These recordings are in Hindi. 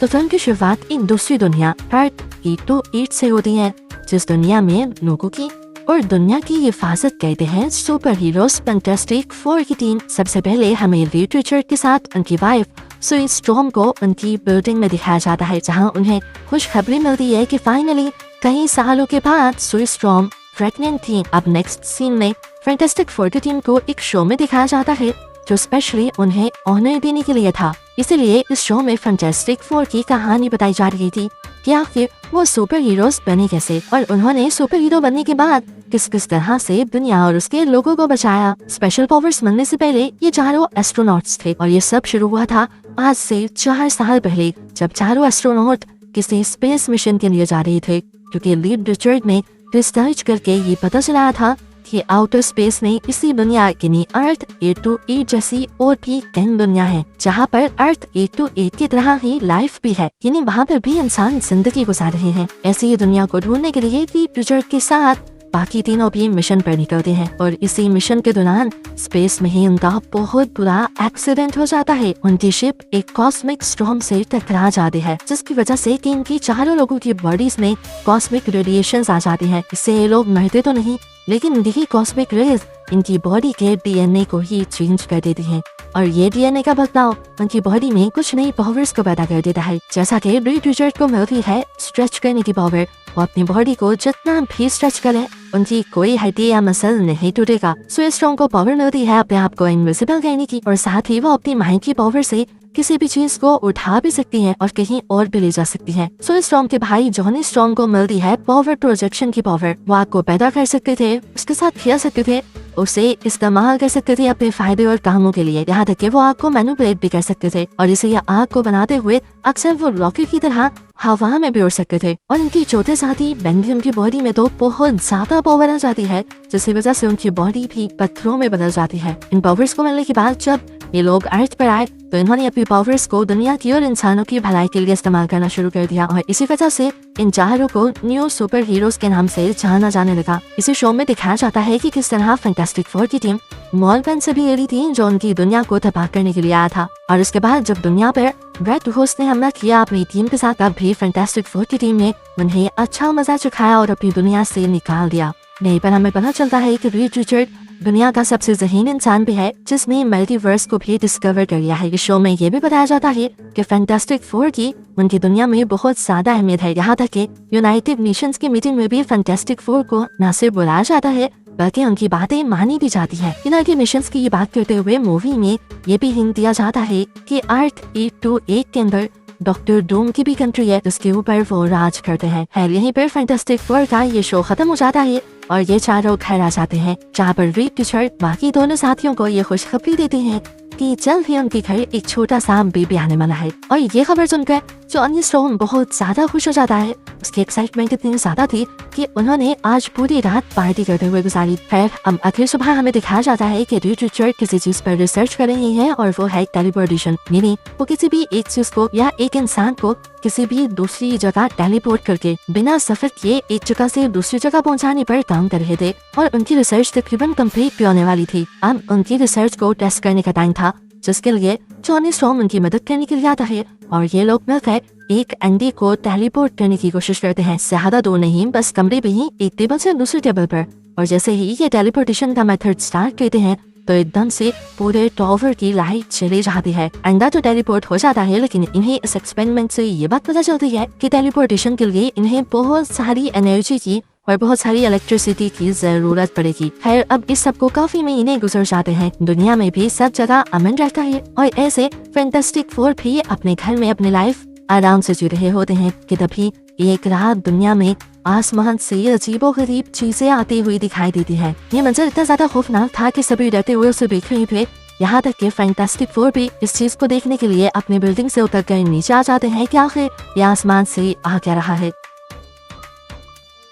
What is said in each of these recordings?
तो फिल्म की शुरुआत एक दूसरी दुनिया अर्थ 828 से होती है, जिस दुनिया में लोगों की और दुनिया की हिफाजत करते हैं सुपर हीरोज फैंटास्टिक फोर की टीम। सबसे पहले हमें रीड रिचर्ड के साथ उनकी वाइफ सुई स्टॉर्म को उनकी बिल्डिंग में दिखाया जाता है, जहां उन्हें खुशखबरी मिलती है कि फाइनली कई सालों के बाद सुई स्टॉर्म प्रेग्नेंट थी। अब नेक्स्ट सीन में फैंटास्टिक फोर की टीम को एक शो में दिखाया जाता है जो स्पेशली उन्हें ऑनर देने के लिए था। इसीलिए इस शो में फैंटास्टिक फोर की कहानी बताई जा रही थी कि आखिर वो सुपर हीरोज बने कैसे और उन्होंने सुपर हीरो बनने के बाद किस किस तरह से दुनिया और उसके लोगों को बचाया। स्पेशल पावर्स मिलने से पहले ये चारों एस्ट्रोनॉट्स थे और ये सब शुरू हुआ था आज से 4 साल पहले, जब चारों एस्ट्रोनॉट किसी स्पेस मिशन के लिए जा रहे थे, क्योंकि रीड रिचर्ड ने रिसर्च करके ये पता चला था कि आउटर स्पेस में इसी दुनिया यानी अर्थ 828 जैसी और भी कई दुनिया है, जहाँ पर अर्थ 828 की तरह ही लाइफ भी है, यानी वहाँ पर भी इंसान जिंदगी गुजार रहे हैं। ऐसी ही दुनिया को ढूंढने के लिए रीड रिचर्ड के साथ बाकी तीनों भी मिशन पर निकलते हैं और इसी मिशन के दौरान स्पेस में ही उनका बहुत बुरा एक्सीडेंट हो जाता है। उनकी शिप एक कॉस्मिक स्टॉर्म से टकरा जाती है, जिसकी वजह से कि इनकी चारों लोगों की बॉडीज में कॉस्मिक रेडिएशंस आ जाती हैं। इससे ये लोग मरते तो नहीं, लेकिन इनकी कॉस्मिक रेज इनकी बॉडी के डीएनए को ही चेंज कर देती है और ये डीएनए का बदलाव उनकी बॉडी में कुछ नई पावर्स को पैदा कर देता है, जैसा कि रीड रिचर्ड को मिलती है स्ट्रेच करने की पावर। वो अपनी बॉडी को जितना भी स्ट्रेच करे उनकी कोई हड्डी या मसल नहीं टूटेगा। सुई स्टॉर्म को पावर मिलती है अपने आप को इनविजिबल करने की और साथ ही वो अपनी माइंड की पावर से किसी भी चीज को उठा भी सकती है और कहीं और भी ले जा सकती है। सुई स्टॉर्म के भाई जॉनी स्टॉर्म को मिलती है पावर प्रोजेक्शन की पावर। वो आग को पैदा कर सकते थे, उसके साथ खेल सकते थे, उसे इस्तेमाल कर सकते थे अपने फायदे और कामों के लिए, यहाँ तक कि वो आग को मैनिपुलेट भी कर सकते थे और इसे आग को बनाते हुए अक्सर वो रॉकेट की तरह हवा में भी उड़ सकते थे। और इनकी छोटे साथी बेंडी उनकी बॉडी में तो बहुत ज्यादा पावर आ जाती है, जिसकी वजह से उनकी बॉडी भी पत्थरों में बदल जाती है। इन पावर्स को मिलने के बाद जब ये लोग अर्थ पर आए तो इन्होंने अपनी पावर्स को दुनिया की और इंसानों की भलाई के लिए इस्तेमाल करना शुरू कर दिया और इसी वजह से इन चारों को न्यू सुपर हीरोज के नाम से जाना जाने लगा। इसी शो में दिखाया जाता है कि किस तरह फैंटास्टिक फोर की टीम मॉलपेन से भी एडी थी, जो उनकी दुनिया को तबाह करने के लिए आया था। और उसके बाद जब दुनिया पर रेड होस्ट ने हमला किया अपनी टीम के साथ, तब भी फैंटास्टिक फोर की टीम ने उन्हें अच्छा मजा चखाया और अपनी दुनिया से निकाल दिया। नहीं पर हमें पता चलता है कि रीड रिचर्ड दुनिया का सबसे ज़हीन इंसान भी है, जिसने मल्टीवर्स को भी डिस्कवर कर लिया है। इस शो में ये भी बताया जाता है कि फैंटास्टिक फोर की उनकी दुनिया में बहुत ज्यादा अहमियत है, यहाँ तक कि यूनाइटेड नेशंस की मीटिंग में भी फैंटास्टिक फोर को न सिर्फ बुलाया जाता है बल्कि उनकी बातें मानी भी जाती है। यूनाइटेड नेशंस की ये बात करते हुए मूवी में ये भी हिंट दिया जाता है कि अर्थ 828 के अंदर डॉक्टर डूम की भी कंट्री है, जिसके ऊपर वो राज करते हैं। यहीं पर फैंटास्टिक फोर का ये शो खत्म हो जाता है और ये चारों घर आ जाते हैं, जहाँ पर रीड रिचर्ड बाकी दोनों साथियों को ये खुशखबरी देते हैं कि जल्द ही उनके घर एक छोटा सा बेबी आने वाला है। और ये खबर सुनकर जॉनी स्टॉर्म बहुत ज्यादा खुश हो जाता है। उसकी एक्साइटमेंट इतनी ज्यादा थी कि उन्होंने आज पूरी रात पार्टी करते हुए गुजारी। खैर अब आखिर सुबह हमें दिखाया जाता है कि रीड रिचर्ड किसी चीज पर रिसर्च कर रही है और वो है टेलीपोर्टेशन, यानी वो किसी भी एक चीज को या एक इंसान को किसी भी दूसरी जगह टेलीपोर्ट करके बिना सफर किए एक जगह से दूसरी जगह पहुंचाने पर काम कर रहे थे और उनकी रिसर्च तकरीबन कंप्लीट भी होने वाली थी। अब उनकी रिसर्च को टेस्ट करने का टाइम था, जिसके लिए जॉनी स्टॉर्म उनकी मदद करने के लिए आता है और ये लोग मिलकर एक अंडे को टेलीपोर्ट करने की कोशिश करते हैं, ज्यादा दूर नहीं, बस कमरे में ही एक टेबल से दूसरे टेबल पर। और जैसे ही ये टेलीपोर्टेशन का मेथड स्टार्ट करते हैं तो एकदम से पूरे टावर की लाइट चली जाती है। अंडा तो टेलीपोर्ट हो जाता है, लेकिन इन्हें इस एक्सपेरिमेंट से ये बात पता चलती है कि टेलीपोर्टेशन के लिए इन्हें बहुत सारी एनर्जी की और बहुत सारी इलेक्ट्रिसिटी की जरूरत पड़ेगी। खैर अब इस सब को काफी महीने गुजर जाते हैं, दुनिया में भी सब जगह अमन रहता है और ऐसे फैंटास्टिक फोर भी अपने घर में अपनी लाइफ आराम से जी रहे होते हैं कि तभी एक रात दुनिया में आसमान से अजीबोगरीब चीजें आती हुई दिखाई देती है। ये मंजर इतना ज्यादा खौफनाक था कि सभी डरते हुए उसे देख रहे थे, यहाँ तक कि फैंटास्टिक फोर भी इस चीज को देखने के लिए अपने बिल्डिंग से उतर कर नीचे आ जाते हैं कि आखिर ये आसमान से आ क्या रहा है।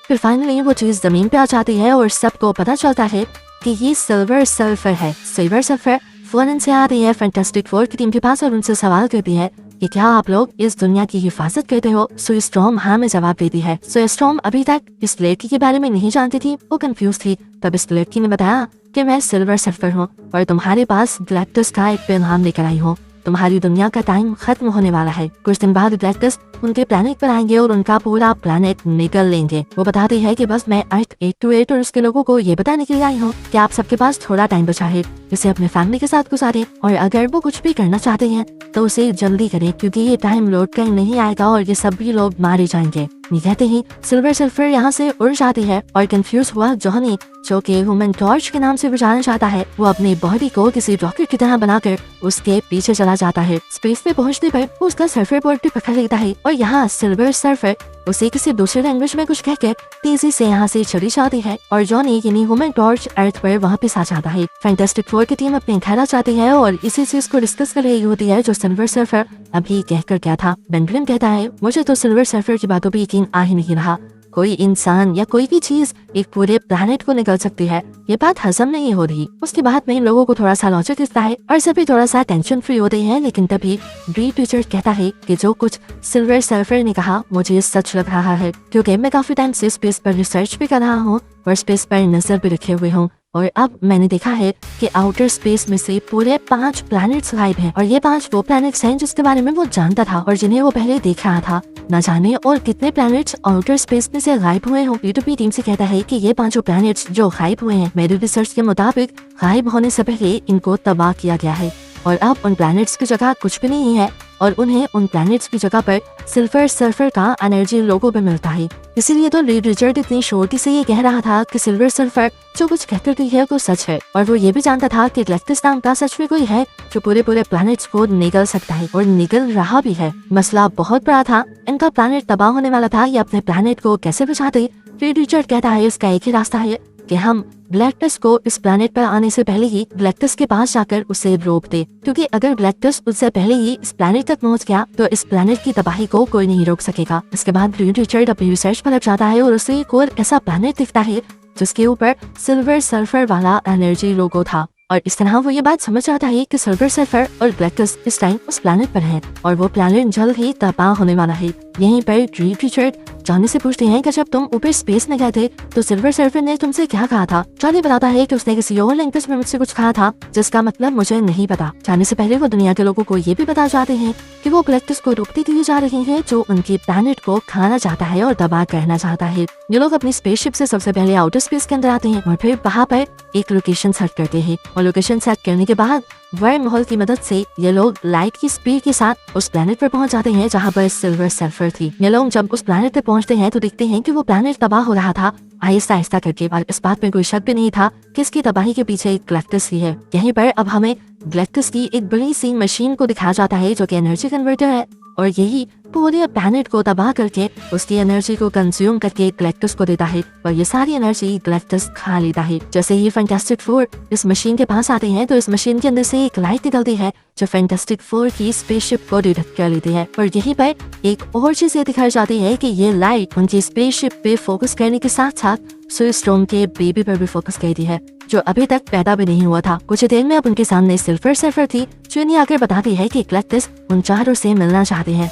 फिर फाइनली वो चीज जमीन पे आ जाती है और सबको पता चलता है कि ये सिल्वर सल्फर है। सिल्वर सल्फर फौरन से आती है फैंटास्टिक फोर की टीम के पास और उनसे सवाल करती है कि क्या आप लोग इस दुनिया की हिफाजत करते हो। सुई स्टॉर्म हाँ में जवाब देती है। सुई स्टॉर्म अभी तक इस लड़की के बारे में नहीं जानती थी, वो कंफ्यूज थी। तब इस लड़की ने बताया कि मैं सिल्वर सल्फर हूँ और तुम्हारे पास ग्लैक्टस का एक पैगाम लेकर आई हूँ। तुम्हारी दुनिया का टाइम खत्म होने वाला है। कुछ दिन बाद ग्लैक्टस उनके प्लेनेट पर आएंगे और उनका पूरा प्लेनेट निकल लेंगे। वो बताती है कि बस मैं अर्थ 828 और उसके लोगों को ये बताने के लिए आई हूँ कि आप सबके पास थोड़ा टाइम बचा है, इसे अपने फैमिली के साथ गुजारें और अगर वो कुछ भी करना चाहते हैं तो उसे जल्दी करें, क्योंकि ये टाइम लौट कर नहीं आएगा और ये सभी लोग मारे जाएंगे। ये कहते ही सिल्वर सर्फर यहाँ से उड़ जाती है और कंफ्यूज हुआ जॉनी, जो कि ह्यूमन टॉर्च के नाम से बुझाना चाहता है, वो अपनी बॉडी को किसी रॉकेट की तरह बनाकर उसके पीछे चला जाता है। स्पेस पे पहुंचने पर वो उसका सर्फर बोर्ड भी पकड़ लेता है और यहाँ सिल्वर सर्फर उसे किसी दूसरे लैंग्वेज में कुछ कहकर तेजी से यहाँ से चली जाती है और जॉनी यानी ह्यूमन टॉर्च अर्थ पर वापस आ जाता है। फैंटास्टिक फोर की टीम अपने घर आ जाती है और इसी चीज को डिस्कस कर रही होती है जो सिल्वर सर्फर अभी कहकर क्या था। बेंग्लिन कहता है, मुझे तो सिल्वर सर्फर की बातों पर यकीन आ ही नहीं रहा, कोई इंसान या कोई भी चीज एक पूरे प्लैनेट को निकल सकती है, ये बात हजम नहीं हो रही। उसकी बात में इन लोगों को थोड़ा सा लॉजिक दिखता है और सभी थोड़ा सा टेंशन फ्री होते हैं, लेकिन तभी रीड रिचर्ड कहता है कि जो कुछ सिल्वर सर्फर ने कहा मुझे सच लग रहा है, क्योंकि मैं काफी टाइम से स्पेस पर रिसर्च भी कर रहा हूँ और स्पेस पर नजर भी रखे हुए हूँ और अब मैंने देखा है कि आउटर स्पेस में से पूरे 5 प्लैनेट्स गायब हैं और ये 5 वो प्लैनेट्स हैं जिसके बारे में वो जानता था और जिन्हें वो पहले देख रहा था। न जाने और कितने प्लैनेट्स आउटर स्पेस में से गायब हुए हों। यूटोपी टीम से कहता है कि ये 5 प्लैनेट्स जो गायब हुए हैं, मेरी रिसर्च के मुताबिक गायब होने से पहले इनको तबाह किया गया है और अब उन प्लैनेट्स की जगह कुछ भी नहीं है और उन्हें उन प्लैनेट्स की जगह पर सिल्वर सर्फर का एनर्जी लोगों पे मिलता है। इसीलिए तो रीड रिचर्ड इतनी शोरती से ये कह रहा था कि सिल्वर सर्फर जो कुछ कहकर गई है वो सच है और वो ये भी जानता था कि ग्लैक्टस नाम का सच में कोई है जो पूरे प्लैनेट्स को निगल सकता है और निगल रहा भी है। मसला बहुत बड़ा था, इनका प्लैनेट तबाह होने वाला था, ये अपने प्लैनेट को कैसे बचाते। रीड रिचर्ड कहता है इसका एक ही रास्ता है कि हम ग्लैक्टस को इस प्लैनेट पर आने से पहले ही ग्लैक्टस के पास जाकर उसे रोक दे, क्योंकि अगर ग्लैक्टस उससे पहले ही इस प्लैनेट तक पहुंच गया तो इस प्लैनेट की तबाही को कोई नहीं रोक सकेगा। इसके बाद रीड रिचर्ड अपनी रिसर्च पर लग जाता है और उसे एक और ऐसा प्लैनेट दिखता है जिसके ऊपर सिल्वर सल्फर वाला एनर्जी लोगो था और इस तरह वो ये बात समझ जाता है कि सिल्वर सल्फर और ग्लैक्टस इस टाइम उस प्लैनेट पर है और वो प्लैनेट जल्द ही तबाह होने वाला है। यहीं पर रीड रिचर्ड जॉनी से पूछते हैं कि जब तुम ऊपर स्पेस में गए थे तो सिल्वर सर्फर ने तुमसे क्या कहा था। जॉनी बताता है कि उसने किसी और लैंग्वेज में मुझसे कुछ कहा था जिसका मतलब मुझे नहीं पता। जाने से पहले वो दुनिया के लोगों को ये भी बता जाते हैं कि वो ग्लैक्टस को रोकती दी जा रही है जो उनकी प्लैनेट को खाना चाहता है और तबाह करना चाहता है। ये लोग अपनी स्पेसशिप से सबसे पहले आउटर स्पेस के अंदर आते हैं और फिर वहाँ पर एक लोकेशन सेट करते हैं और लोकेशन सेट करने के बाद वर्म होल की मदद से ये लोग लाइट की स्पीड के साथ उस प्लैनेट पर पहुंच जाते हैं जहां पर सिल्वर सल्फर थी। ये लोग जब उस प्लैनेट पर पहुंचते हैं तो देखते हैं कि वो प्लैनेट तबाह हो रहा था आहिस्ता आहिस्ता करके और इस बात में कोई शक भी नहीं था कि इसकी तबाही के पीछे एक ग्लैक्टस ही है। यहीं पर अब हमें ग्लैक्टस की एक बड़ी सी मशीन को दिखाया जाता है जो कि एनर्जी कन्वर्टर है और यही पूरे प्लैनेट को तबाह करके उसकी एनर्जी को कंज्यूम करके ग्लैक्टस को देता है और ये सारी एनर्जी ग्लैक्टस खा लेता है। जैसे ही फैंटास्टिक फोर इस मशीन के पास आते हैं तो इस मशीन के अंदर से एक लाइट निकलती है जो फैंटास्टिक फोर की स्पेसशिप को डिटेक्ट कर लेती है और यहीं पर एक और चीज ये दिखाई जाती है कि ये लाइट उनकी स्पेसशिप पे फोकस करने के साथ साथ स्टॉर्म के बेबी पर भी फोकस करती है जो अभी तक पैदा भी नहीं हुआ था। कुछ देर में अब उनके सामने सिल्वर सर्फर थी जो इन्हें आकर बताती है कि ग्लैक्टस उन चारों से मिलना चाहते हैं।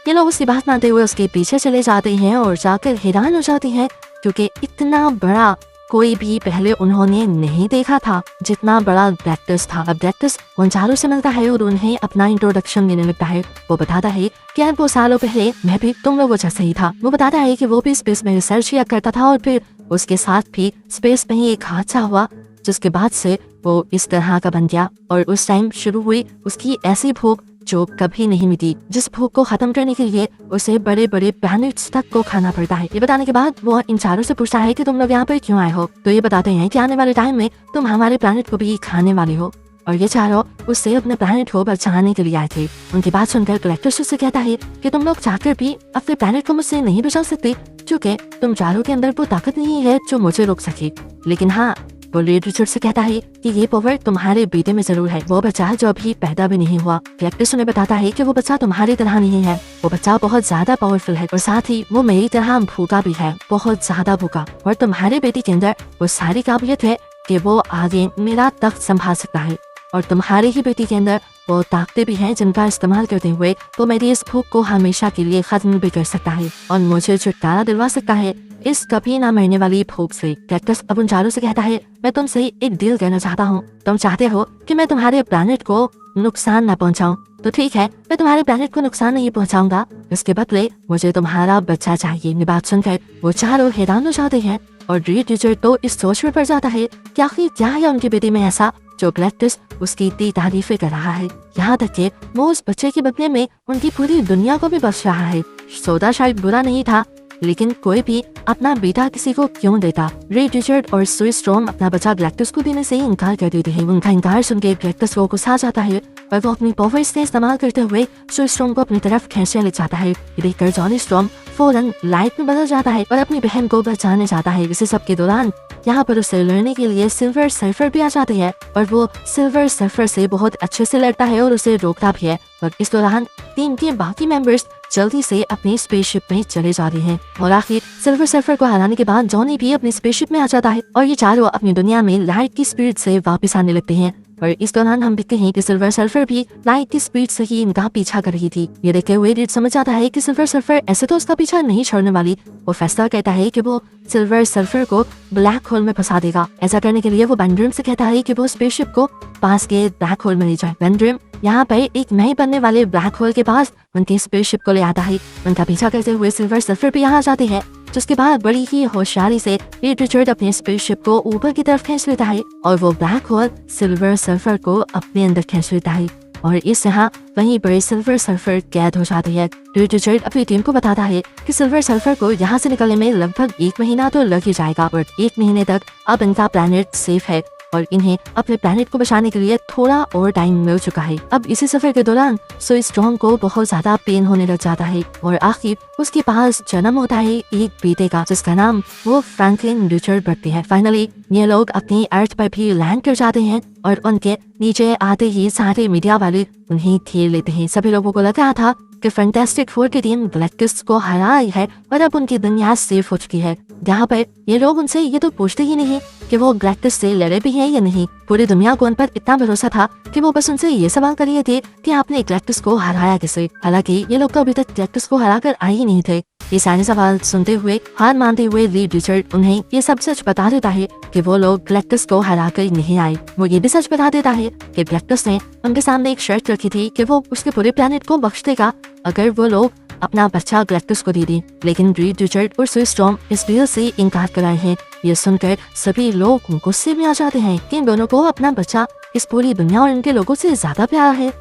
ये लोग उसकी बात मानते हुए उसके पीछे चले जाते हैं और जाकर हैरान हो जाती हैं क्योंकि इतना बड़ा कोई भी पहले उन्होंने नहीं देखा था जितना बड़ा ग्लैक्टस था। अब ग्लैक्टस उन चारों से मिलता है और उन्हें अपना इंट्रोडक्शन देने लगता है। वो बताता है कि अब वो सालों पहले मैं भी तुम लोगों जैसे ही था। वो बताता है कि वो भी स्पेस में रिसर्च किया करता था और फिर उसके साथ भी स्पेस में ही एक हादसा हुआ जिसके बाद से वो इस तरह का बन गया और उस टाइम शुरू हुई उसकी ऐसी भूख जो कभी नहीं मिटी, जिस भूख को खत्म करने के लिए उसे बड़े बड़े प्लैनेट्स तक को खाना पड़ता है। ये बताने के बाद वो इन चारों से पूछता है कि तुम लोग यहाँ पर क्यों आए हो, तो ये बताते हैं कि आने वाले टाइम में तुम हमारे प्लैनेट को भी खाने वाले हो और ये चारों उससे अपने प्लैनेट को बचाने के लिए आए थे। उनकी बात सुनकर ग्लैक्टस उससे कहता है कि तुम लोग चाहकर भी अपने प्लैनेट को मुझसे नहीं बचा सकते क्योंकि तुम चारों के अंदर वो ताकत नहीं है जो मुझे रोक सके। लेकिन हाँ, वो रीड रिचर्ड से कहता है कि ये पावर तुम्हारे बेटे में जरूर है, वो बच्चा जो अभी पैदा भी नहीं हुआ। ग्लैक्टस उन्हें बताता है कि वो बच्चा तुम्हारी तरह नहीं है, वो बच्चा बहुत ज्यादा पावरफुल है और साथ ही वो मेरी तरह भूखा भी है, बहुत ज्यादा भूखा। और तुम्हारे बेटे के अंदर वो सारी काबिलियत है कि वो आगे मेरा तख्त संभाल सकता है और तुम्हारे ही बेटी के अंदर वो ताकतें भी हैं जिनका इस्तेमाल करते हुए वो मेरी इस भूख को हमेशा के लिए खत्म भी कर सकता है और मुझे छुटकारा दिलवा सकता है इस कभी ना मरने वाली भूख से। कैक्टस अब उन चारों से कहता है मैं तुमसे एक डील करना चाहता हूँ। तुम चाहते हो कि मैं तुम्हारे प्लैनेट को नुकसान न पहुंचाऊं तो ठीक है, मैं तुम्हारे प्लेनेट को नुकसान नहीं पहुंचाऊंगा, इसके बदले मुझे तुम्हारा बच्चा चाहिए। ये बात सुनकर वो चारों हैरान हो जाते हैं और रीड रिचर्ड तो इस सोच में पड़ जाता है कि आखिर क्या है उनके बेटे में ऐसा जो गैलेक्टस उसकी इतनी तारीफें कर रहा है। यहाँ तक कि वो उस बच्चे के बदले में उनकी पूरी दुनिया को भी बख्श रहा है। सौदा शायद बुरा नहीं था, लेकिन कोई भी अपना बेटा किसी को क्यों देता। रीड रिचर्ड और सुई स्ट्रॉम अपना बच्चा गैलेक्टस को देने से इनकार कर देते हैं। उनका इनकार सुनकर गैलेक्टस को गुस्सा आ जाता है और वो अपनी पावर्स का इस्तेमाल करते हुए सुई स्ट्रॉम को अपनी तरफ खींचने लग जाता है। ये देखकर जॉनी स्ट्रॉम फौरन लाइट में बदल जाता है और अपनी बहन को बचाने जाता है। इसी सब के दौरान यहाँ पर उसे लड़ने के लिए सिल्वर सर्फर भी आ जाते हैं और वो सिल्वर सर्फर से बहुत अच्छे से लड़ता है और उसे रोकता भी है। और इस दौरान टीम के बाकी मेंबर्स जल्दी से अपनी स्पेसशिप में चले जाते हैं और आखिर सिल्वर सर्फर को हराने के बाद जॉनी भी अपनी स्पेसशिप में आ जाता है और ये चारों अपनी दुनिया में लाइट की स्पीड से वापस आने लगते हैं। और इस दौरान हम देखते हैं कि सिल्वर सर्फर भी लाइट की स्पीड से ही इनका पीछा कर रही थी। ये देखते हुए रीड समझ आता है कि सिल्वर सर्फर ऐसे तो उसका पीछा नहीं छोड़ने वाली। वो फैसला कहता है कि वो सिल्वर सर्फर को ब्लैक होल में फंसा देगा। ऐसा करने के लिए वो वेंड्रिम से कहता है कि वो स्पेसशिप को पास के ब्लैक होल में ले जाए। वेंड्रिम यहाँ पर एक नए बनने वाले ब्लैक होल के पास उनके स्पेसशिप को ले आता है। उनका पीछा करते हुए सिल्वर सर्फर भी यहाँ जाते हैं, जिसके बाद बड़ी ही होशियारी से रीड रिचर्ड अपने स्पेसशिप को ऊपर की तरफ खींच लेता है और वो ब्लैक होल सिल्वर सर्फर को अपने अंदर खींच लेता है और इस यहाँ वहीं पर सिल्वर सर्फर कैद हो जाती है। रीड रिचर्ड अपनी टीम को बताता है कि सिल्वर सर्फर को यहाँ से निकलने में लगभग 1 महीना तो लग ही जाएगा और 1 महीने तक अब इनका प्लेनेट सेफ है और इन्हें अपने प्लेनेट को बचाने के लिए थोड़ा और टाइम मिल चुका है। अब इसी सफर के दौरान सुई स्ट्रॉम को बहुत ज्यादा पेन होने लग जाता है और आखिर उसके पास जन्म होता है एक बेटे का, जिसका नाम वो फ्रैंकलिन रिचर्ड रखती है। फाइनली ये लोग अपनी अर्थ पर भी लैंड कर जाते हैं और उनके नीचे आते ही सारे मीडिया वाले उन्हें घेर लेते हैं। सभी लोगों को लग रहा था कि फैंटास्टिक फोर की टीम गैलेक्टस को हराई है और अब उनकी दुनिया सेफ हो चुकी है। यहाँ पर ये लोग उनसे ये तो पूछते ही नहीं कि वो गैलेक्टस से लड़े भी हैं या नहीं। पूरी दुनिया को उन पर इतना भरोसा था कि वो बस उनसे ये सवाल कर रहे थे कि आपने गैलेक्टस को हराया कैसे। हालांकि ये लोग तो अभी तक गैलेक्टस को हरा कर आए ही नहीं थे। ये सारे सवाल सुनते हुए हार मानते हुए रीड रिचर्ड उन्हें ये सब सच बता देता है कि वो लोग गैलेक्टस को हरा कर नहीं आए। वो ये भी सच बता देता है कि गैलेक्टस ने उनके सामने एक शर्त रखी थी कि वो उसके पूरे प्लेनेट को बख्श देगा अगर वो लोग अपना बच्चा गैलेक्टस को दे दें। लेकिन रीड रिचर्ड और सुई स्ट्रॉम इस डील से इनकार कर रहे हैं। ये सुनकर सभी लोग गुस्से में आ जाते हैं कि इन दोनों को अपना बच्चा इस पूरी दुनिया और इनके लोगों से ज्यादा प्यारा है।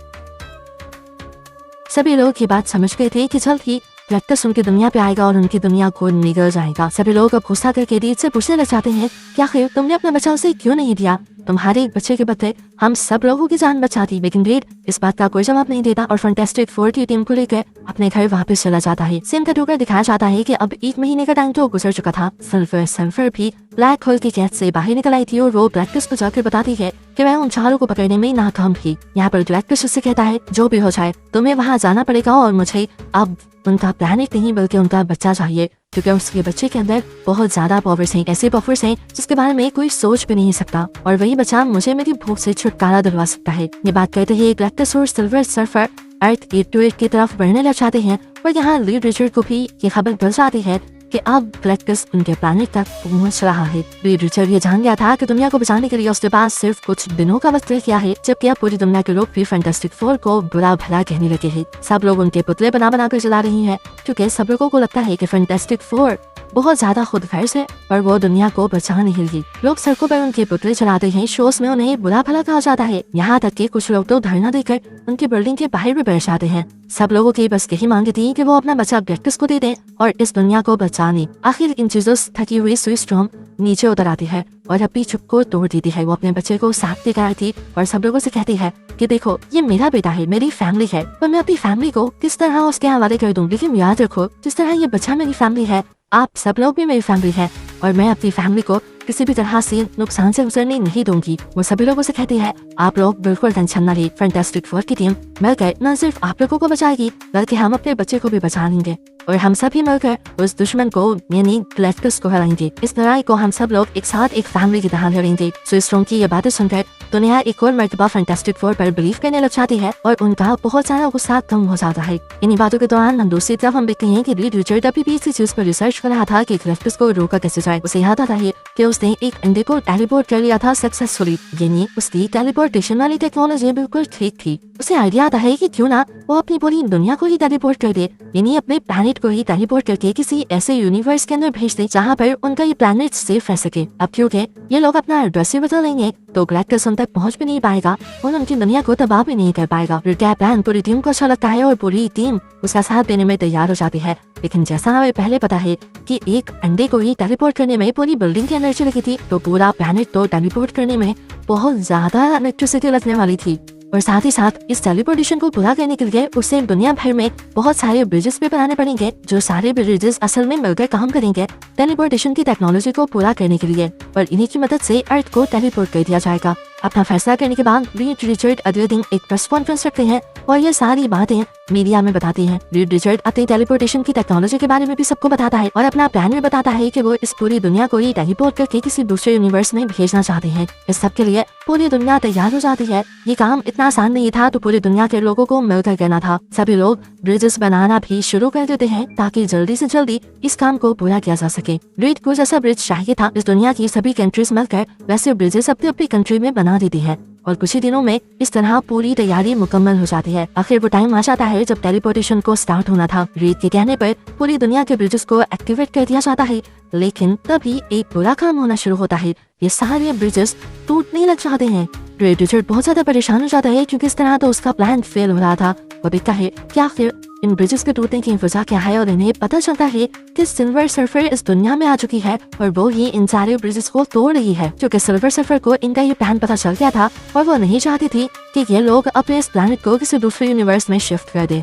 सभी लोग ये बात समझ गए थे कि जल्द ही गैलेक्टस उनकी दुनिया पे आएगा और उनकी दुनिया को निगल जाएगा। सभी लोग अब गुस्सा करके रीड से पूछने लग जाते हैं कि आखिर तुमने अपना बच्चा उसे क्यों नहीं दिया? तुम्हारे बच्चे के बदले हम सब लोगों की जान बचाती। लेकिन रीड इस बात का कोई जवाब नहीं देता और फैंटास्टिक फोर की टीम को लेकर अपने घर वापस चला जाता है। सीन कट होकर दिखाया जाता है कि अब 1 महीने का टाइम तो गुजर चुका था। सिल्वर सर्फर भी ब्लैक होल की कैद से बाहर निकल आई थी और वो गैलेक्टस को जाकर बताती है कि वह उन चारों को पकड़ने में नाकाम थी। यहाँ पर गैलेक्टस उससे कहता है जो भी हो जाए तुम्हें वहाँ जाना पड़ेगा और मुझे अब उनका प्लेनेट नहीं बल्कि उनका बच्चा चाहिए, क्योंकि उसके बच्चे के अंदर बहुत ज्यादा पावर्स हैं, ऐसे पावर्स हैं जिसके बारे में कोई सोच भी नहीं सकता और वही बच्चा मुझे मेरी भूख से छुटकारा दिलवा सकता है। ये बात कहते ही गैलेक्टस और सिल्वर सर्फर अर्थ की तरफ बढ़ने लग जाते हैं और यहाँ रीड रिचर्ड को भी ये खबर मिल जाती है कि अब गैलेक्टस उनके प्लेनेट तक पहुंच रहा है। रीड रिचर्ड ये जान गया था कि दुनिया को बचाने के लिए उसके पास सिर्फ कुछ दिनों का वक्त किया है, जबकि अब पूरी दुनिया के लोग भी फैंटास्टिक फोर को बुरा भला कहने लगे हैं। सब लोग उनके पुतले बना कर चला रही हैं, क्योंकि सब लोगों को लगता है कि फैंटास्टिक फोर बहुत ज्यादा खुद गर्ज है और वो दुनिया को बचा नहीं रही। लोग सड़कों पर उनके पुतले चलाते हैं, शोज में उन्हें बुरा भला कहा जाता है। यहाँ तक कि कुछ लोग तो धरना देकर उनकी बिल्डिंग के बाहर भी बैठ जाते हैं। सब लोगों की बस यही मांग थी कि वो अपना बच्चा गैलेक्टस को दे दें और इस दुनिया को बचाने। आखिर इन चीजों से थकी हुई सुई स्ट्रॉम नीचे उतर आती है और अपनी चुप को तोड़ देती है। वो अपने बच्चे को साथ लेकर आई थी और सब लोगों से कहती है कि देखो ये मेरा बेटा है, मेरी फैमिली है, पर मैं अपनी फैमिली को किस तरह उसके हवाले कर दूंगी। लेकिन याद रखो जिस तरह ये बच्चा मेरी फैमिली है, आप सब लोग भी मेरी फैमिली है और मैं अपनी फैमिली को किसी भी तरह से नुकसान से गुजरने नहीं दूंगी। वो सभी लोगों से कहती है आप लोग बिल्कुल टेंशन न लें, फैंटास्टिक फोर की टीम मिलकर न सिर्फ आप लोगों को बचाएगी बल्कि हम अपने बच्चे को भी बचा लेंगे। और हम सभी मिलकर उस दुश्मन को यानी गैलेक्टस को हराएंगे। इस लड़ाई को हम सब लोग एक साथ एक फैमिली की तरह लड़ेंगे। सो स्ट्रॉन्ग की ये बातें सुनकर दुनिया एक और मर्तबा फैंटास्टिक फोर पर बिलीव करने लग जाती है और उनका बहुत सारा गुस्सा कम हो जाता है। इन्हीं बातों के दौरान हम दूसरी तरफ हम देखते हैं कि रीड रिचर्ड अभी भी इसी चीज पर रिसर्च कर रहा था कि गैलेक्टस को रोका कैसे जाए। उसे याद आता है कि उसने एक अंडे को टेलीपोर्ट कर लिया था सक्सेसफुली, यानी उसकी टेलीपोर्टेशन वाली टेक्नोलॉजी बिल्कुल ठीक थी। उसे आइडिया आता है कि क्यों ना वो अपनी पूरी दुनिया को ही टेलीपोर्ट कर दे, यानी अपने प्लैनेट को ही टेलीपोर्ट करके किसी ऐसे यूनिवर्स के अंदर भेज दे जहाँ पर उनका ये प्लैनेट सेफ रह सके। अब क्योंकि ये लोग अपना एड्रेस ही बदल लेंगे तो गैलेक्टस उन तक पहुँच भी नहीं पाएगा और उनकी दुनिया को तबाह भी नहीं कर पाएगा। रिड प्लान पूरी टीम को अच्छा लगता है और पूरी टीम उसका साथ देने में तैयार हो जाती है। लेकिन जैसा हमें पहले पता है कि एक अंडे को ही टेलीपोर्ट करने में पूरी बिल्डिंग की एनर्जी लगी थी, तो पूरा प्लैनेट तो टेलीपोर्ट करने में बहुत ज्यादा इलेक्ट्रिसिटी लगने वाली थी। और साथ ही साथ इस टेलीपोर्टेशन को पूरा करने के लिए उसे दुनिया भर में बहुत सारे ब्रिजेस भी बनाने पड़ेंगे, जो सारे ब्रिजेस असल में मिलकर काम करेंगे टेलीपोर्टेशन की टेक्नोलॉजी को पूरा करने के लिए, और इन्हीं की मदद से अर्थ को टेलीपोर्ट कर दिया जाएगा। अपना फैसला करने के बाद रीड रिचर्ड अगले दिन एक प्रेस कॉन्फ्रेंस रखते हैं और ये सारी बातें मीडिया में बताती हैं। रीड रिचर्ड अपनी टेलीपोर्टेशन की टेक्नोलॉजी के बारे में भी सबको बताता है और अपना प्लान भी बताता है कि वो इस पूरी दुनिया को ही टेलीपोर्ट करके किसी दूसरे यूनिवर्स में भेजना चाहते हैं। इस सब के लिए पूरी दुनिया तैयार हो जाती है। ये काम इतना आसान नहीं था, तो पूरी दुनिया के लोगों को मिलकर करना था। सभी लोग ब्रिजेस बनाना भी शुरू कर देते हैं ताकि जल्दी से जल्दी इस काम को पूरा किया जा सके। रीड को जैसा ब्रिज चाहिए था इस दुनिया की सभी कंट्रीज मिलकर वैसे ब्रिजेस अपनी अपनी कंट्री में बना देती है और कुछ ही दिनों में इस तरह पूरी तैयारी मुकम्मल हो जाती है। आखिर वो टाइम आ जाता है जब टेलीपोर्टेशन को स्टार्ट होना था। रीड के कहने पर पूरी दुनिया के ब्रिजेस को एक्टिवेट कर दिया जाता है, लेकिन तभी एक बुरा काम होना शुरू होता है। ये सारे ब्रिजेस टूटने लग जाते हैं। रीड रिचर्ड बहुत ज्यादा परेशान हो जाता है क्योंकि इस तरह तो उसका प्लान फेल हो रहा था। वो देखता है कि आखिर इन ब्रिजेस के टूटने की वजह क्या है और इन्हें पता चलता है कि सिल्वर सर्फर इस दुनिया में आ चुकी है और वो ही इन सारे ब्रिजेस को तोड़ रही है। क्योंकि सिल्वर सर्फर को इनका ये प्लान पता चल गया था और वो नहीं चाहती थी कि ये लोग अपने इस प्लैनेट को किसी दूसरे यूनिवर्स में शिफ्ट कर दे।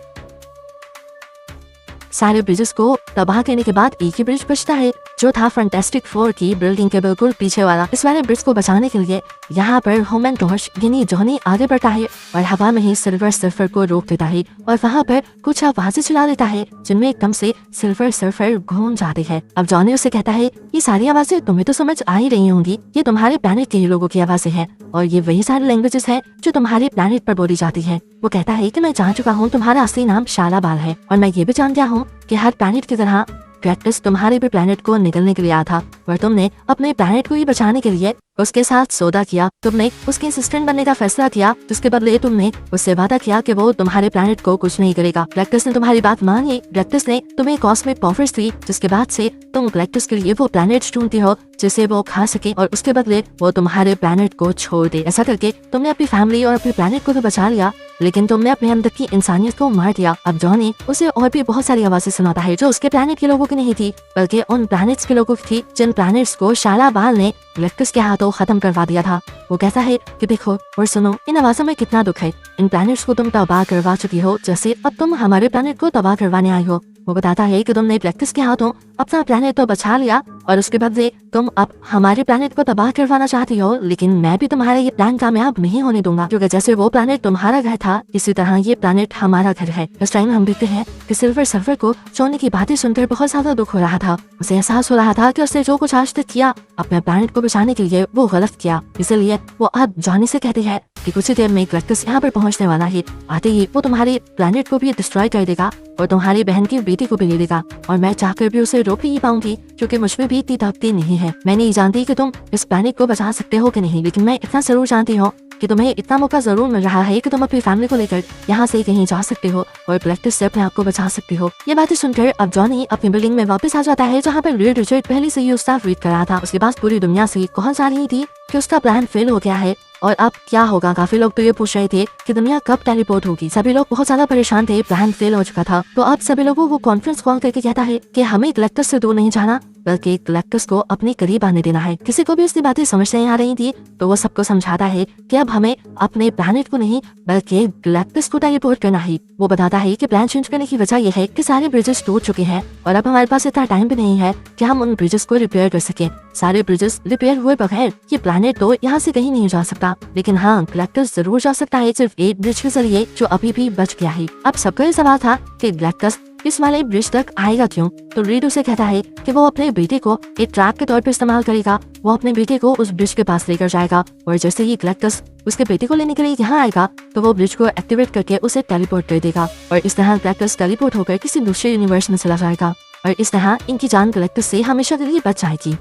सारे ब्रिजेस को तबाह करने के बाद एक ही ब्रिज बचता है, जो था फैंटास्टिक फोर की बिल्डिंग के बिल्कुल पीछे वाला। इस वाले ब्रिज को बचाने के लिए यहाँ पर ह्यूमन टॉर्च यानी जॉनी आगे बढ़ता है और हवा में ही सिल्वर सर्फर को रोक देता है और वहाँ पर कुछ आवाजें चला देता है जिनमें एकदम से सिल्वर सर्फर घूम जाते हैं। अब जॉनी उससे कहता है ये सारी आवाजें तुम्हें तो समझ आ ही रही होंगी, ये तुम्हारे प्लैनेट के ही लोगों की आवाजें हैं और ये वही सारी लैंग्वेजेस हैं जो तुम्हारे प्लैनेट पर बोली जाती है। वो कहता है कि मैं जान चुका हूँ तुम्हारा असली नाम शालाबाल है और मैं ये भी जान गया हूँ कि हर प्लैनेट की तरह गैलेक्टस तुम्हारे भी प्लैनेट को निकलने के लिए आया था और तुमने अपने प्लैनेट को ही बचाने के लिए उसके साथ सौदा किया। तुमने उसके असिस्टेंट बनने का फैसला किया, जिसके बदले तुमने उससे वादा किया कि वो तुम्हारे प्लैनेट को कुछ नहीं करेगा। गैलेक्टस ने तुम्हारी बात मानी। गैलेक्टस ने तुम्हें कॉस्मिक पावर्स दी, जिसके बाद से तुम गैलेक्टस के लिए वो प्लैनेट ढूंढती हो जिसे वो खा सके और उसके बदले वो तुम्हारे प्लैनेट को छोड़ दे। ऐसा करके तुमने अपनी फैमिली और अपने प्लैनेट को तो बचा लिया, लेकिन तुमने अपने अंदर की इंसानियत को मार दिया। अब जॉनी उसे और भी बहुत सारी आवाजें सुनाता है जो उसके प्लैनेट के लोगों की नहीं थी, बल्कि उन प्लैनेट्स के लोगों की थी जिन प्लैनेट्स को शालाबाल ने गैलेक्टस के हाथों खत्म करवा दिया था। वो कहता है कि देखो और सुनो, इन आवाजों में कितना दुख है। इन प्लैनेट्स को तुम तबाह करवा चुकी हो, जैसे अब तुम हमारे प्लैनेट को तबाह करवाने आई हो। वो बताता है कि तुमने गैलेक्टस के हाथों अपना प्लैनेट तो बचा लिया और उसके बदले तुम अब हमारे प्लैनेट को तबाह करवाना चाहती हो, लेकिन मैं भी तुम्हारा ये प्लान कामयाब नहीं होने दूंगा, क्योंकि जैसे वो प्लैनेट तुम्हारा घर था इसी तरह ये प्लैनेट हमारा घर है। इस टाइम हम देखते हैं कि सिल्वर सर्फर को जॉनी की बातें सुनकर बहुत ज्यादा दुख हो रहा था। उसे एहसास हो रहा था कि उसने जो कुछ आज तक किया अपने प्लैनेट को बचाने के लिए वो गलत किया। इसलिए वो अब जॉनी से कहती है कि कुछ ही देर में गैलेक्टस यहाँ पर पहुँचने वाला है। आते ही वो तुम्हारे प्लैनेट को भी डिस्ट्रॉय कर देगा और तुम्हारी बहन की बेटी को भी ले लेगा और मैं चाहकर भी उसे रोक नहीं पाऊंगी, क्योंकि मुझमें भी इतनी ताकत नहीं है। मैं नहीं जानती कि तुम इस प्लैनेट को बचा सकते हो कि नहीं, लेकिन मैं इतना जरूर जानती हूँ कि तुम्हें इतना मौका जरूर मिल रहा है कि तुम अपनी फैमिली को लेकर यहाँ से कहीं जा सकते हो और गैलेक्टस से अपने आप को बचा सकते हो। ये बातें सुनकर अब जॉनी अपनी बिल्डिंग में वापस आ जाता है, जहाँ पर रीड रिचर्ड पहले से ही उसका वेट कर रहा था। उसके पास पूरी दुनिया से कॉल आ रही थी कि उसका प्लान फेल हो गया है और अब क्या होगा। काफी लोग तो ये पूछ रहे थे कि दुनिया कब टेलीपोर्ट होगी। सभी लोग बहुत ज्यादा परेशान थे, प्लान फेल हो चुका था। तो अब सभी लोगों को कॉन्फ्रेंस कॉल करके कहता है कि हमें गैलेक्टस से दूर नहीं जाना, बल्कि गैलेक्टस को अपने करीब आने देना है। किसी को भी उसकी बातें समझ नहीं आ रही थी, तो वो सबको समझाता है कि अब हमें अपने प्लैनेट को नहीं बल्कि गैलेक्टस को टेलीपोर्ट करना है। वो बताता है कि प्लान चेंज करने की वजह यह है कि सारे ब्रिजेस टूट चुके हैं और अब हमारे पास इतना टाइम भी नहीं है कि हम उन ब्रिजेस को रिपेयर कर सके। सारे ब्रिजेस रिपेयर हुए बगैर ये प्लैनेट तो यहाँ से कहीं नहीं जा सकता, लेकिन हाँ गैलेक्टस जरूर जा सकता है, सिर्फ एक ब्रिज के जरिए जो अभी भी बच गया है। अब सबका ये सवाल था कि गैलेक्टस इस वाले ब्रिज तक आएगा क्यों। तो रीड उसे कहता है कि वो अपने बेटे को एक ट्रैप के तौर पर इस्तेमाल करेगा। वो अपने बेटे को उस ब्रिज के पास लेकर जाएगा और जैसे ही गैलेक्टस उसके बेटे को लेने के लिए यहाँ आएगा तो वो ब्रिज को एक्टिवेट करके उसे टेलीपोर्ट कर देगा और इस तरह गैलेक्टस टेलीपोर्ट होकर किसी दूसरे यूनिवर्स में चला जाएगा और इस तरह इनकी जान गैलेक्टस से हमेशा के लिए बच जाएगी।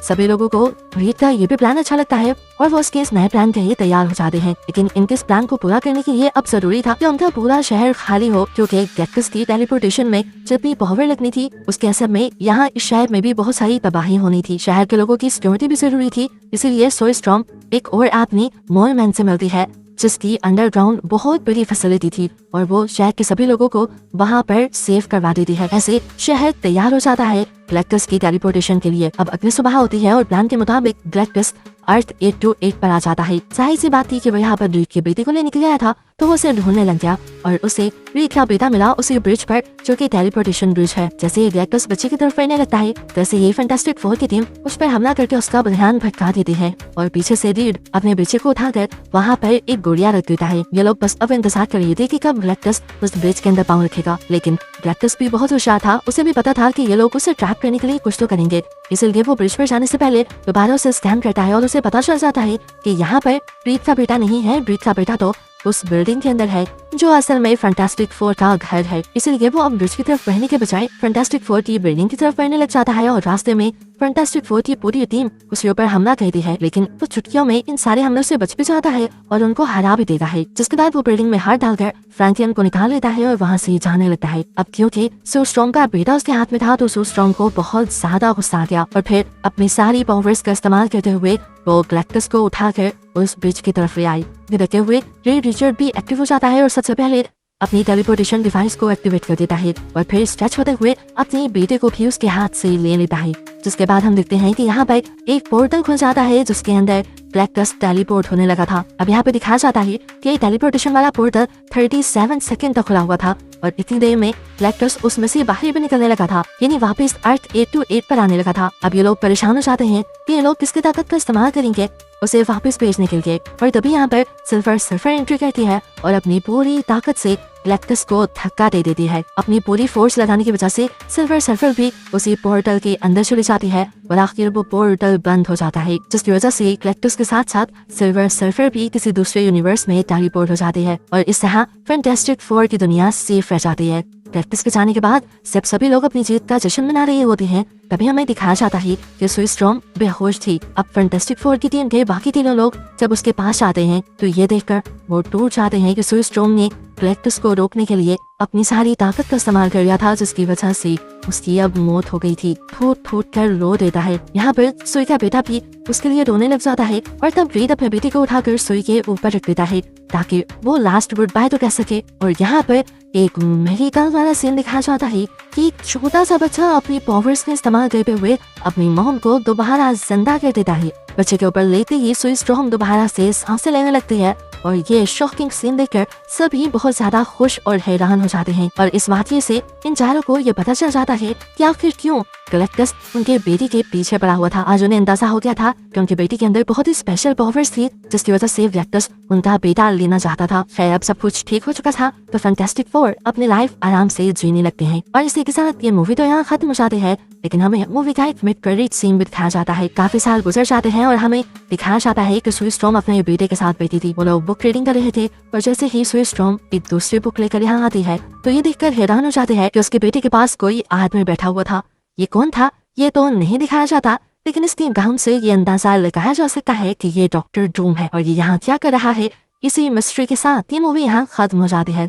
सभी लोगों को रीड का ये भी प्लान अच्छा लगता है और वो उसके इस नए प्लान के लिए तैयार हो जाते हैं, लेकिन इनके इस प्लान को पूरा करने के लिए अब जरूरी था कि उनका पूरा शहर खाली हो, क्योंकि गैलेक्टस की टेलीपोर्टेशन में जितनी पावर लगनी थी उसके असर में यहाँ इस शहर में भी बहुत सारी तबाही होनी थी। शहर के लोगों की सिक्योरिटी भी जरूरी थी, इसीलिए सोई स्टॉर्म एक और आदमी मोल मैन से मिलती है जिसकी अंडरग्राउंड बहुत बड़ी फैसिलिटी थी और वो शहर के सभी लोगों को वहाँ पर सेव करवा देती है। ऐसे शहर तैयार हो जाता है गैलेक्टस की टेलीपोर्टेशन के लिए। अब अगली सुबह होती है और प्लान के मुताबिक गैलेक्टस अर्थ 828 पर आ जाता है। जाहिर सी बात थी कि वो यहाँ पर रीड के बेटे को लेने के लिए आया था, तो वो उसे ढूंढने लग गया और उसे रीड का बेटा मिला उसी ब्रिज पर जो कि टेलीपोर्टेशन ब्रिज है। जैसे ही गैलेक्टस बच्चे की तरफ बढ़ने लगता है तैसे ही फैंटास्टिक फोर की टीम उस पर हमला करके उसका ध्यान भटका देती है और पीछे से रीड अपने बच्चे को उठाकर वहाँ पर एक गोलियां रख देता है। ये लोग बस अब इंतजार कर रहे थे कि कब गैलेक्टस उस ब्रिज के अंदर पाँव रखेगा, लेकिन गैलेक्टस भी बहुत होशियार था। उसे भी पता था कि ये लोग उसे ट्रैप करने के लिए कुछ तो करेंगे, इसलिए वो ब्रिज पर जाने से पहले दोबारा उसे स्कैन करता है और उसे पता चल जाता है कि यहाँ पर रीड का बेटा नहीं है, रीड का बेटा तो उस बिल्डिंग के अंदर है जो असल में फैंटास्टिक फोर का घर है। इसलिए वो अब ब्रिज की तरफ बढ़ने के बजाय फैंटास्टिक फोर की बिल्डिंग की तरफ बढ़ने लग जाता है और रास्ते में फैंटास्टिक फोर की पूरी टीम उसके ऊपर हमला करती है, लेकिन वो चुटकियों में इन सारे हमलों से बच भी जाता है और उनको हरा भी देता है। जिसके बाद वो बिल्डिंग में हाथ डालकर फ्रैंकलिन को निकाल लेता है और वहाँ से जाने लगता है। अब क्योंकि सो स्ट्रॉन्ग का बेटा उसके हाथ में था तो सो स्ट्रॉन्ग को बहुत ज्यादा गुस्सा आ गया और फिर अपनी सारी पावर्स का इस्तेमाल करते हुए वो गैलेक्टस को उठाकर उस ब्रिज की तरफ ले आई। धीरे हुए रीड रिचर्ड भी एक्टिव हो जाता है और सबसे पहले अपनी टेलीपोर्टेशन डिवाइस को एक्टिवेट कर देता है और फिर स्ट्रेच होते हुए अपने बेटे को भी उसके हाथ से ले लेता है। जिसके बाद हम देखते हैं कि यहाँ पर एक पोर्टल खुल जाता है जिसके अंदर गैलेक्टस टेलीपोर्ट होने लगा था। अब यहाँ पे दिखाया जाता है कि टेलीपोर्टेशन वाला पोर्टल 37 सेकंड तक खुला हुआ था और इतनी देर में गैलेक्टस उसमें से बाहर भी निकलने लगा था, यानी वापस अर्थ 828 पर आने लगा था। अब ये लोग परेशान हो जाते हैं कि ये लोग किसकी ताकत का इस्तेमाल करेंगे उसे वापस भेजने के लिए, और तभी यहाँ पर सिल्वर सर्फर एंट्री करती है और अपनी पूरी ताकत से गैलेक्टस को धक्का दे देती है। अपनी पूरी फोर्स लगाने की वजह से सिल्वर सर्फर भी उसी पोर्टल के अंदर चली जाती है और आखिर वो पोर्टल बंद हो जाता है, जिसकी वजह से गैलेक्टस के साथ साथ सिल्वर सर्फर भी किसी दूसरे यूनिवर्स में टेलीपोर्ट हो जाते हैं और इस तरह फैंटास्टिक फोर की दुनिया सेफ रह जाती है। गैलेक्टस के जाने के बाद जब सभी लोग अपनी जीत का जश्न मना रहे होते हैं तभी हमें दिखाया जाता है कि सोई स्टॉर्म बेहोश थी। अब फैंटास्टिक फोर की टीम के बाकी तीनों लोग जब उसके पास आते हैं तो ये देखकर वो टूट जाते हैं कि सोई स्टॉर्म ने गैलेक्टस को रोकने के लिए अपनी सारी ताकत का इस्तेमाल कर लिया था, जिसकी वजह से उसकी अब मौत हो गई थी। फूट फूट कर रो देता है। यहाँ पर सोई का बेटा भी उसके लिए रोने लग जाता है और तब रीड अपने बेटे को उठाकर सोई के ऊपर रख देता है ताकि वो लास्ट गुड बाय तो कह सके। और यहाँ पर एक मेडिकल वाला सीन दिखाया जाता है कि एक छोटा सा बच्चा अपनी पावर्स का इस्तेमाल करते हुए अपनी मॉम को दोबारा जिंदा कर देता है। बच्चे के ऊपर लेते ही सोई स्टॉर्म दोबारा से सांसें लेने लगती है और ये शॉकिंग सीन देखकर सभी बहुत ज्यादा खुश और हैरान हो जाते हैं। और इस वाक़ये से इन चारों को ये पता चल जाता है कि आखिर क्यों गैलेक्टस उनके बेटी के पीछे पड़ा हुआ था। आज उन्हें अंदाजा हो गया था कि उनके बेटी के अंदर बहुत ही स्पेशल पावर्स थी जिसकी वजह से गैलेक्टस उनका बेटा लेना चाहता था। खैर अब सब कुछ ठीक हो चुका था तो फैंटास्टिक फोर अपनी लाइफ आराम से जीने लगते हैं और इसी के साथ ये मूवी तो यहाँ खत्म हो जाती है, लेकिन हमें मूवी का एक मिड क्रेडिट सीन भी दिखाया जाता है। काफी साल गुजर जाते हैं और हमें दिखाया जाता है कि सोई स्टॉर्म अपने बेटे के साथ बैठी थी। वो लोग बुक रीडिंग कर रहे थे और जैसे ही सोई स्टॉर्म एक दूसरी बुक लेकर यहाँ आती है तो ये देखकर हैरान हो जाते हैं कि उसके बेटे के पास कोई आदमी बैठा हुआ था। ये कौन था ये तो नहीं दिखाया जाता, लेकिन इसके गाउन से ये अंदाजा लगाया जा सकता है कि ये डॉक्टर डूम है और ये यहाँ क्या कर रहा है। इसी मिस्ट्री के साथ ये मूवी यहाँ खत्म हो जाती है।